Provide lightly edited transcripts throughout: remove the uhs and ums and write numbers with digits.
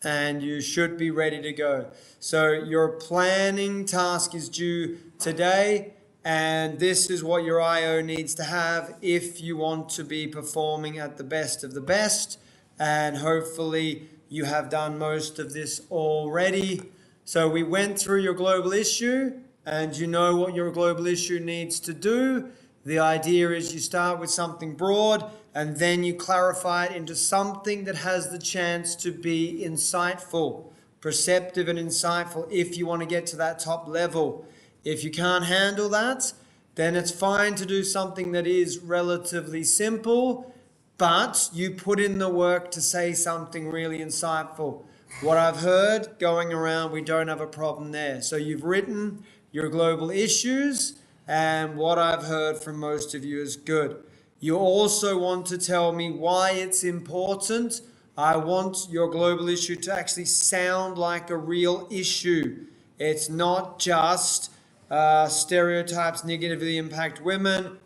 and you should be ready to go. So your planning task is due today, and this is what your IO needs to have if you want to be performing at the best of the best. And hopefully you have done most of this already. So we went through your global issue, and you know what your global issue needs to do. The idea is you start with something broad, and then you clarify it into something that has the chance to be insightful, perceptive and insightful if you want to get to that top level. If you can't handle that, then it's fine to do something that is relatively simple, but you put in the work to say something really insightful. What I've heard going around, we don't have a problem there. So you've written your global issues, and what I've heard from most of you is good. You also want to tell me why it's important. I want your global issue to actually sound like a real issue. It's not just stereotypes negatively impact women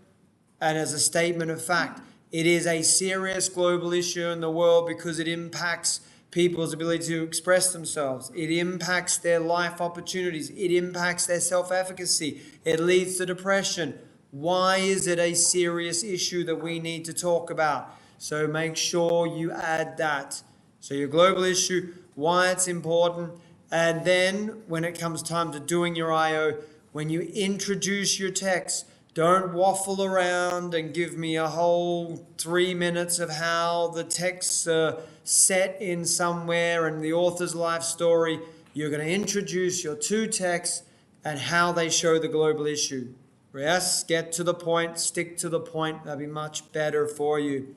and as a statement of fact. It is a serious global issue in the world because it impacts people's ability to express themselves. It impacts their life opportunities. It impacts their self-efficacy. It leads to depression. Why is it a serious issue that we need to talk about? So make sure you add that. So your global issue, why it's important, and then when it comes time to doing your IO, when you introduce your text, don't waffle around and give me a whole 3 minutes of how the texts are set in somewhere and the author's life story. You're going to introduce your two texts and how they show the global issue. Yes, get to the point, stick to the point. That'll be much better for you.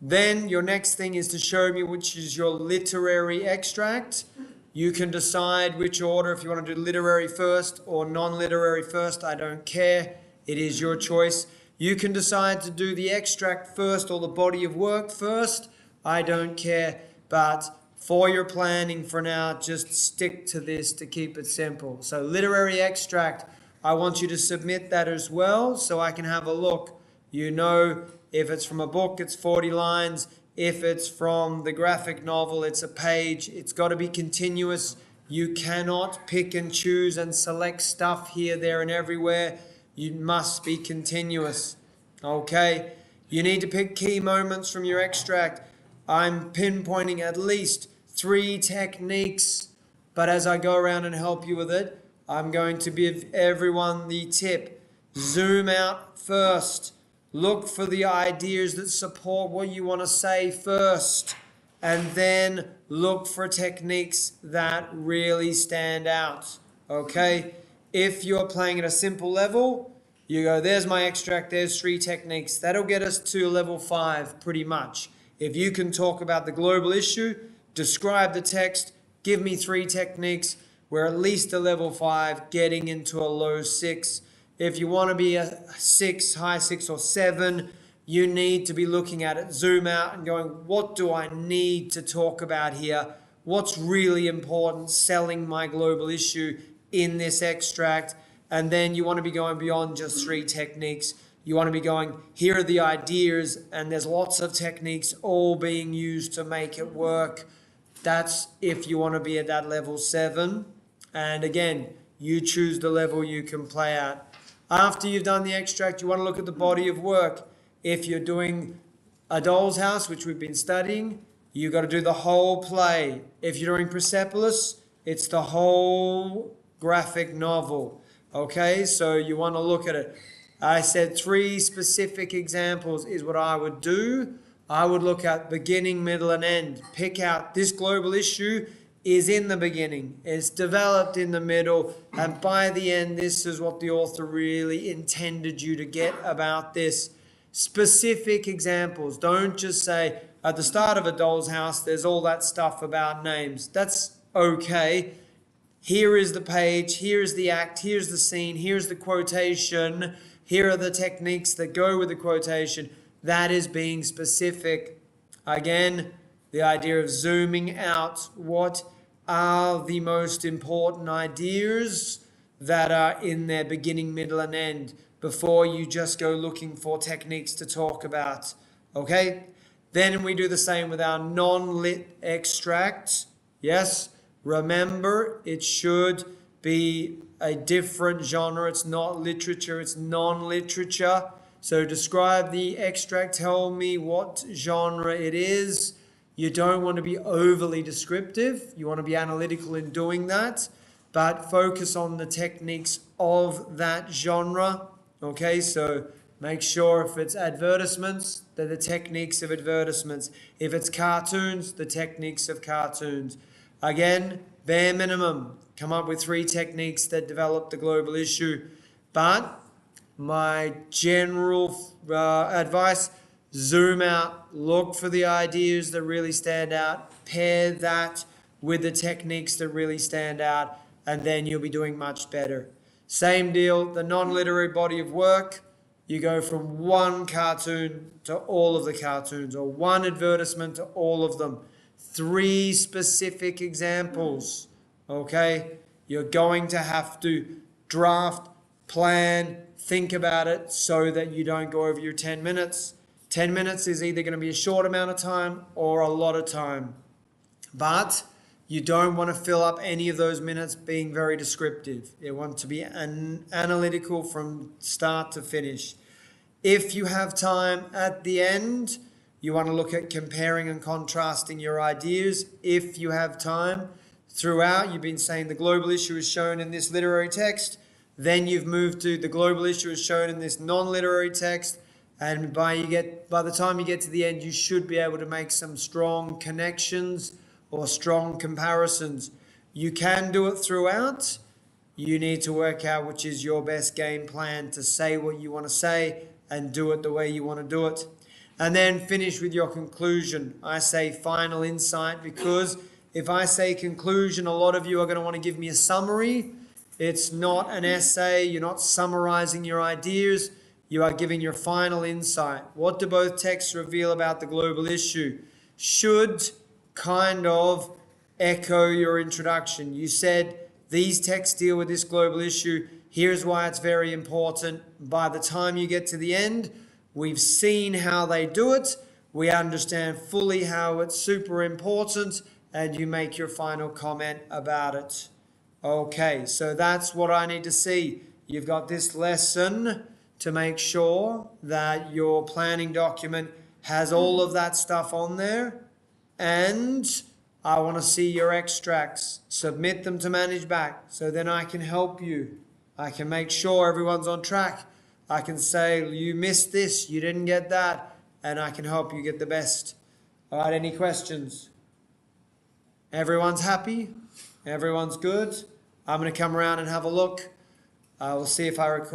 Then your next thing is to show me which is your literary extract. You can decide which order, if you want to do literary first or non-literary first. I don't care. It is your choice. You can decide to do the extract first or the body of work first. I don't care. But for your planning for now, just stick to this to keep it simple. So literary extract, I want you to submit that as well so I can have a look. You know, if it's from a book, it's 40 lines. If it's from the graphic novel, it's a page. It's got to be continuous. You cannot pick and choose and select stuff here, there, and everywhere. You must be continuous. Okay? You need to pick key moments from your extract. I'm pinpointing at least 3 techniques, but as I go around and help you with it, I'm going to give everyone the tip. Zoom out first. Look for the ideas that support what you want to say first, and then look for techniques that really stand out. Okay? If you're playing at a simple level, you go, there's my extract, there's 3 techniques. That'll get us to level 5 pretty much. If you can talk about the global issue, describe the text, give me 3 techniques, we're at least a level 5, getting into a low 6. If you want to be a 6, high 6 or 7, you need to be looking at it, zoom out and going, what do I need to talk about here? What's really important, selling my global issue in this extract? And then you want to be going beyond just 3 techniques. You want to be going, here are the ideas, and there's lots of techniques all being used to make it work. That's if you want to be at that level 7. And again, you choose the level you can play at. After you've done the extract, you want to look at the body of work. If you're doing A Doll's House, which we've been studying, you've got to do the whole play. If you're doing Persepolis, it's the whole graphic novel. Okay, so you want to look at it. I said 3 specific examples is what I would do. I would look at beginning, middle, and end. Pick out this global issue is in the beginning, it's developed in the middle, and by the end, this is what the author really intended you to get about this. Specific examples. Don't just say, at the start of A Doll's House, there's all that stuff about names. That's okay. Here is the page, here's the act, here's the scene, here's the quotation, here are the techniques that go with the quotation. That is being specific. Again, the idea of zooming out. What are the most important ideas that are in their beginning, middle, and end before you just go looking for techniques to talk about? Okay? Then we do the same with our non-lit extract. Yes, remember, it should be a different genre. It's not literature, it's non-literature. So describe the extract, tell me what genre it is. You don't want to be overly descriptive. You want to be analytical in doing that, but focus on the techniques of that genre. Okay, so make sure if it's advertisements, they're the techniques of advertisements. If it's cartoons, the techniques of cartoons. Again, bare minimum, come up with 3 techniques that develop the global issue. But my general advice, zoom out, look for the ideas that really stand out, pair that with the techniques that really stand out, and then you'll be doing much better. Same deal, the non-literary body of work, you go from one cartoon to all of the cartoons, or one advertisement to all of them. 3 specific examples, okay? You're going to have to draft, plan, think about it so that you don't go over your 10 minutes. 10 minutes is either going to be a short amount of time or a lot of time. But you don't want to fill up any of those minutes being very descriptive. You want to be analytical from start to finish. If you have time at the end, you want to look at comparing and contrasting your ideas. If you have time throughout, you've been saying the global issue is shown in this literary text. Then you've moved to the global issue is shown in this non-literary text. And by the time you get to the end, you should be able to make some strong connections or strong comparisons. You can do it throughout. You need to work out which is your best game plan to say what you want to say and do it the way you want to do it. And then finish with your conclusion. I say final insight because if I say conclusion, a lot of you are going to want to give me a summary. It's not an essay. You're not summarizing your ideas. You are giving your final insight. What do both texts reveal about the global issue? Should kind of echo your introduction. You said these texts deal with this global issue. Here's why it's very important. By the time you get to the end, we've seen how they do it. We understand fully how it's super important, and you make your final comment about it. Okay, so that's what I need to see. You've got this lesson to make sure that your planning document has all of that stuff on there. And I want to see your extracts. Submit them to ManageBack so then I can help you. I can make sure everyone's on track. I can say, you missed this, you didn't get that, and I can help you get the best. All right, any questions? Everyone's happy? Everyone's good? I'm going to come around and have a look. We'll see if I record.